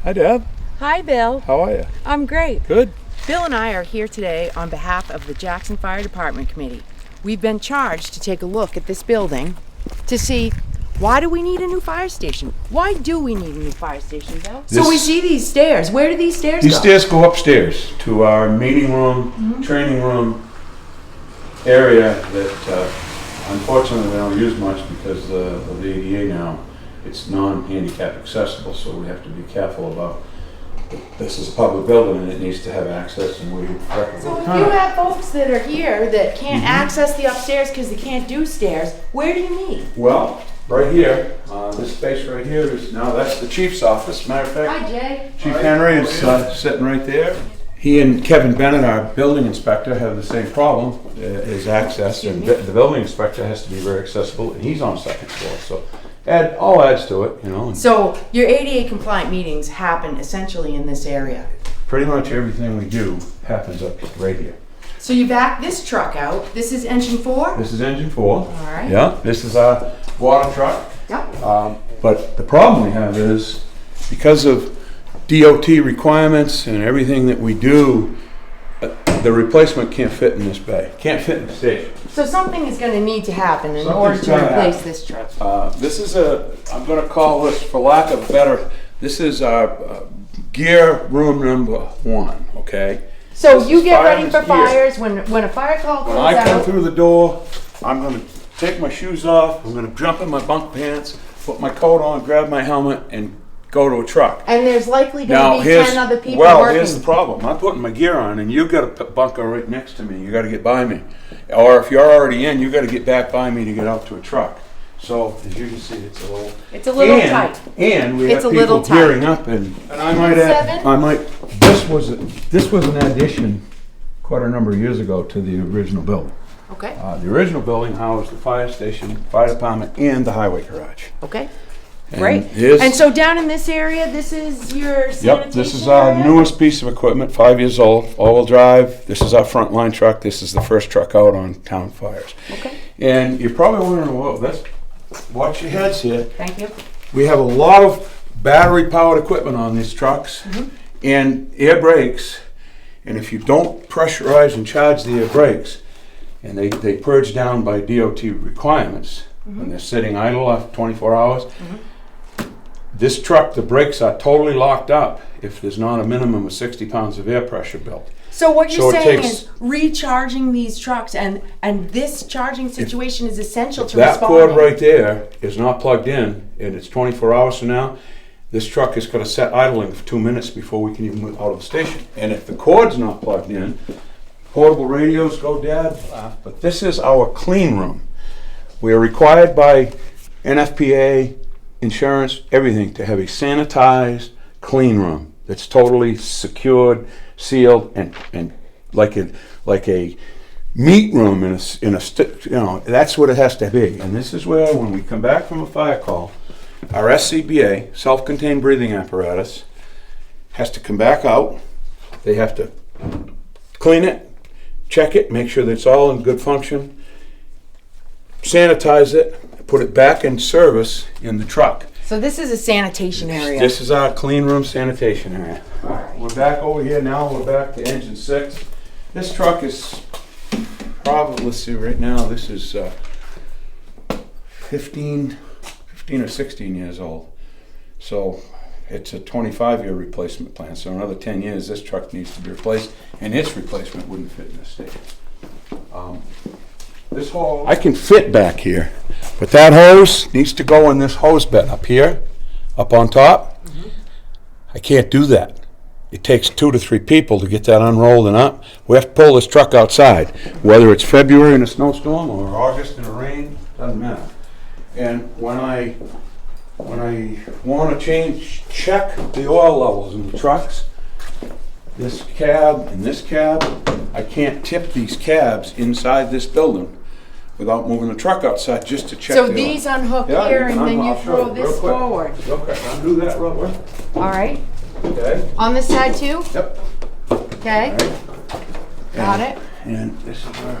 Hi, Deb. Hi, Bill. How are you? I'm great. Good. Bill and I are here today on behalf of the Jackson Fire Department Committee. We've been charged to take a look at this building to see, why do we need a new fire station? Why do we need a new fire station, Bill? So we see these stairs. Where do these stairs go? These stairs go upstairs to our meeting room, training room area that unfortunately we don't use much because of the ADA now. It's non-handicap accessible, so we have to be careful about this is a public building and it needs to have access, and we So if you have folks that are here that can't access the upstairs because they can't do stairs, where do you meet? Well, right here, this space right here is, now that's the chief's office. Matter of fact, Hi, Jay. Chief Henry is sitting right there. He and Kevin Bennett, our building inspector, have the same problem, is access, and the building inspector has to be very accessible, and he's on the second floor, so all adds to it, you know. So your ADA compliant meetings happen essentially in this area. Pretty much everything we do happens up right here. So you back this truck out. This is engine 4? This is engine 4. All right. Yeah, this is our water truck. Yep. But the problem we have is, because of DOT requirements and everything that we do, the replacement can't fit in this bay, can't fit in the station. So something is going to need to happen in Something's order to gonna replace happen. this truck. This is I'm going to call this, for lack of better, this is our gear room number 1, okay? So This you is get ready for fireman's fires when a fire call When comes I come out. through the door, I'm going to take my shoes off, I'm going to jump in my bunk pants, put my coat on, grab my helmet, and go to a truck. And there's likely Now, going to be 10 other people well, working. here's the problem. I'm putting my gear on, and you've got a bunker right next to me. You got to get by me. Or if you're already in, you got to get back by me to get out to a truck. So, as you can see, it's a little tight. And we It's have a little people gearing up, and I might add, this was an addition quite a number of years ago to the original building. Okay. The original building housed the fire station, fire department, and the highway garage. Okay. And Great. here's- And so down in this area, this is your sanitation Yep, this is our area? newest piece of equipment, 5 years old, all-wheel drive. This is our frontline truck. This is the first truck out on town fires. Okay. And you're probably wondering, well, watch your heads here. Thank you. We have a lot of battery-powered equipment on these trucks and air brakes. And if you don't pressurize and charge the air brakes, and they purge down by DOT requirements, when they're sitting idle after 24 hours, this truck, the brakes are totally locked up if there's not a minimum of 60 pounds of air pressure built. So what So you're it saying takes- is recharging these trucks and this charging situation is essential to That cord responding. right there is not plugged in, and it's 24 hours from now. This truck is going to set idling for 2 minutes before we can even move out of the station. And if the cord's not plugged in, portable radios go dead. But this is our clean room. We are required by NFPA, insurance, everything, to have a sanitized clean room that's totally secured, sealed, and like a meat room that's what it has to be. And this is where, when we come back from a fire call, our SCBA, self-contained breathing apparatus, has to come back out. They have to clean it, check it, make sure that it's all in good function, sanitize it, put it back in service in the truck. So this is a sanitation area. This is our clean room sanitation area. We're back over here now. We're back to engine 6. This truck is probably, let's see, right now this is 15 or 16 years old. So it's a 25-year replacement plan. So another 10 years, this truck needs to be replaced, and its replacement wouldn't fit in this state. This hole, I can fit back here, but that hose needs to go in this hose bed up here, up on top. I can't do that. It takes 2 to 3 people to get that unrolled and up. We have to pull this truck outside, whether it's February in a snowstorm or August in a rain, doesn't matter. And when I want to check the oil levels in the trucks, this cab and this cab, I can't tip these cabs inside this building without moving the truck outside just to check. So these unhook here and then you I'll show throw you this real quick. forward. Real quick, I'll do that real quick. All right. Okay. On this side too? Yep. Okay. All right. Got it. And this is where,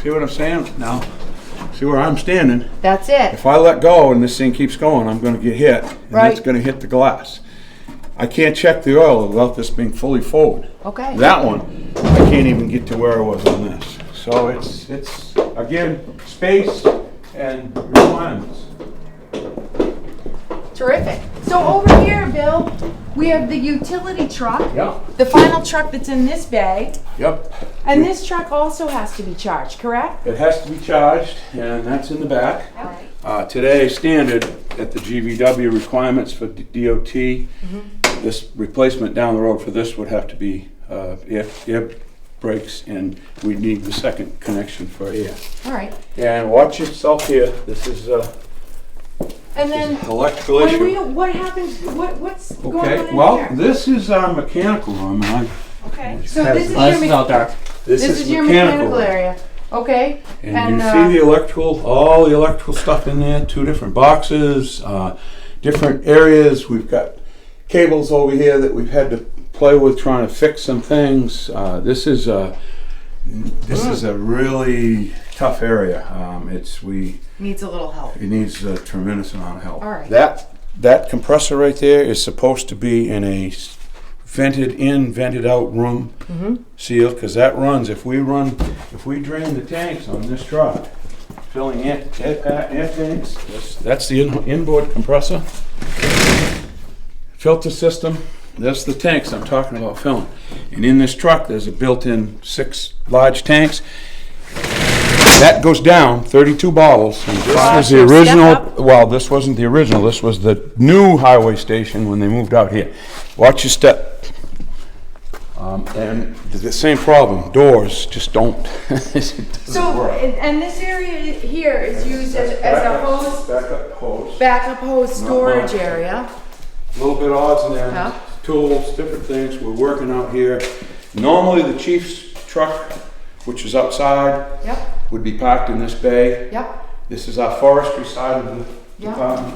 see what I'm saying? Now, see where I'm standing? That's it. If I let go and this thing keeps going, I'm going to get hit, and Right. it's going to hit the glass. I can't check the oil without this being fully forward. Okay. That one, I can't even get to where I was on this. So it's again, space and requirements. Terrific. So over here, Bill, we have the utility truck. Yep. The final truck that's in this bay. Yep. And this truck also has to be charged, correct? It has to be charged, and that's in the back. Today, standard at the GVW requirements for DOT, this replacement down the road for this would have to be air brakes, and we need the second connection for air. All right. And watch yourself here. This is And then electrical when issue. what happens? What's going on Okay, in well, here? this is our mechanical room. And Okay. So has- this is This is your all dark. this is your mechanical area. Okay. And you see the electrical, all the electrical stuff in there, two different boxes, different areas. We've got cables over here that we've had to play with trying to fix some things. This is a really tough area. needs a little help. It needs a tremendous amount of help. All right. That compressor right there is supposed to be in a vented in, vented out room, sealed, because that runs, if we drain the tanks on this truck, filling air tanks, that's the inboard compressor. Filter system, that's the tanks I'm talking about filling. And in this truck, there's a built-in 6 large tanks. That goes down 32 bottles. And this was the Step original, up. well, this wasn't the original, this was the new highway station when they moved out here. Watch your step. And the same problem, doors just don't, it doesn't So work. and this area here is used as a hose, Backup hose. backup hose storage much. area. A little bit odds and ends, Yeah. tools, different things. We're working out here. Normally, the chief's truck, which is outside, Yep. would be parked in this bay. Yep. This is our forestry side of the Yeah. department.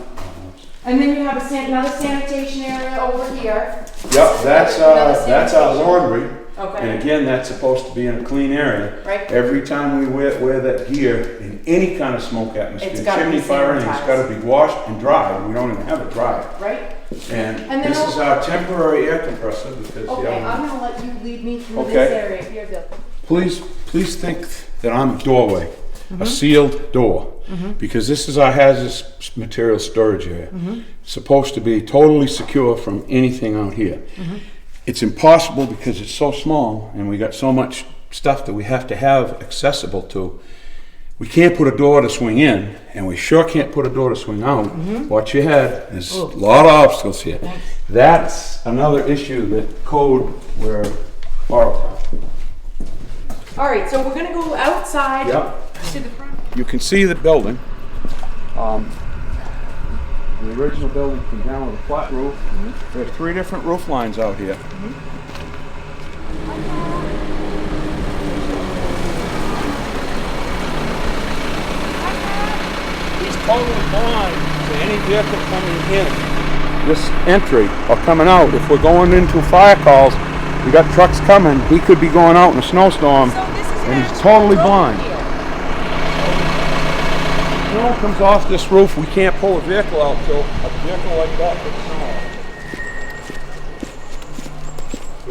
And then you have another sanitation area over here. Yep, that's Another our sanitation. laundry. Okay. And again, that's supposed to be in a clean area. Right. Every time we wear that gear in any kind of smoke atmosphere, It's gotta chimney be fire, it's sanitized. gotta be washed and dried. We don't even have it dry. Right? And And then this is our temporary air compressor because the Okay, other one. I'm gonna let you lead me through Okay. this area here, Bill. Please think that I'm a doorway, a sealed door, because this is our hazardous material storage area. Supposed to be totally secure from anything out here. It's impossible because it's so small and we got so much stuff that we have to have accessible to. We can't put a door to swing in, and we sure can't put a door to swing out. Watch your head. There's a lot of obstacles here. That's another issue that code we're horrified. All right, so we're gonna go outside Yep. to the front. You can see the building. The original building came down with a flat roof. There are 3 different roof lines out here. He's totally blind to any vehicle coming in. This entry or coming out, if we're going into fire calls, we got trucks coming, he could be going out in a snowstorm. So this is an And he's actual totally road blind. here. Snow comes off this roof, we can't pull a vehicle out till a vehicle like that gets snow.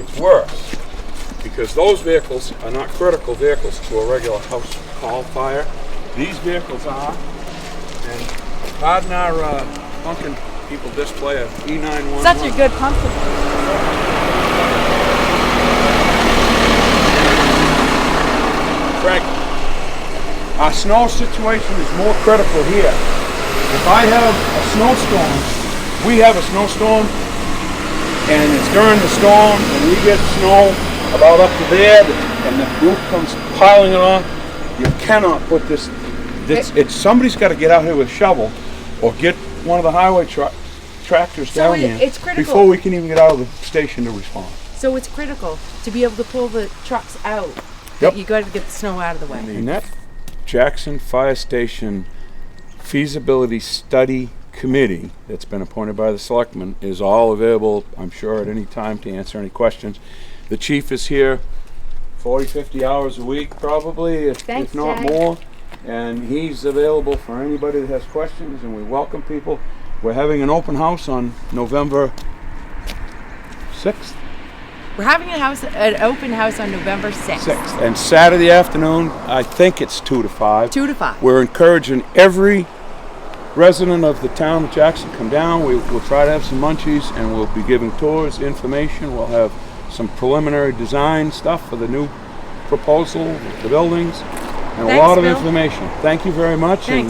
It's worse, because those vehicles are not critical vehicles to a regular house call fire. These vehicles are, and pardon our funkin' people display of E911. Such a good pumpkin. Frank, our snow situation is more critical here. If I have a snowstorm, we have a snowstorm, and it's during the storm, and we get snow about up to there, and the roof comes piling it on. You cannot put this. Somebody's got to get out here with a shovel, or get one of the highway tractors So down here it's critical. before we can even get out of the station to respond. So it's critical to be able to pull the trucks out. Yep. You got to get the snow out of the way. And that Jackson Fire Station Feasibility Study Committee that's been appointed by the selectmen is all available, I'm sure, at any time to answer any questions. The chief is here 40, 50 hours a week probably, if Thanks, not Jag. more. And he's available for anybody that has questions, and we welcome people. We're having an open house on November 6th? We're having an open house on November 6th. 6th. And Saturday afternoon, I think it's 2 to 5. 2 to 5. We're encouraging every resident of the town of Jackson come down. We'll try to have some munchies, and we'll be giving tours, information. We'll have some preliminary design stuff for the new proposal, the buildings, and a Thanks, lot of Bill. information. Thank you very much. Thanks.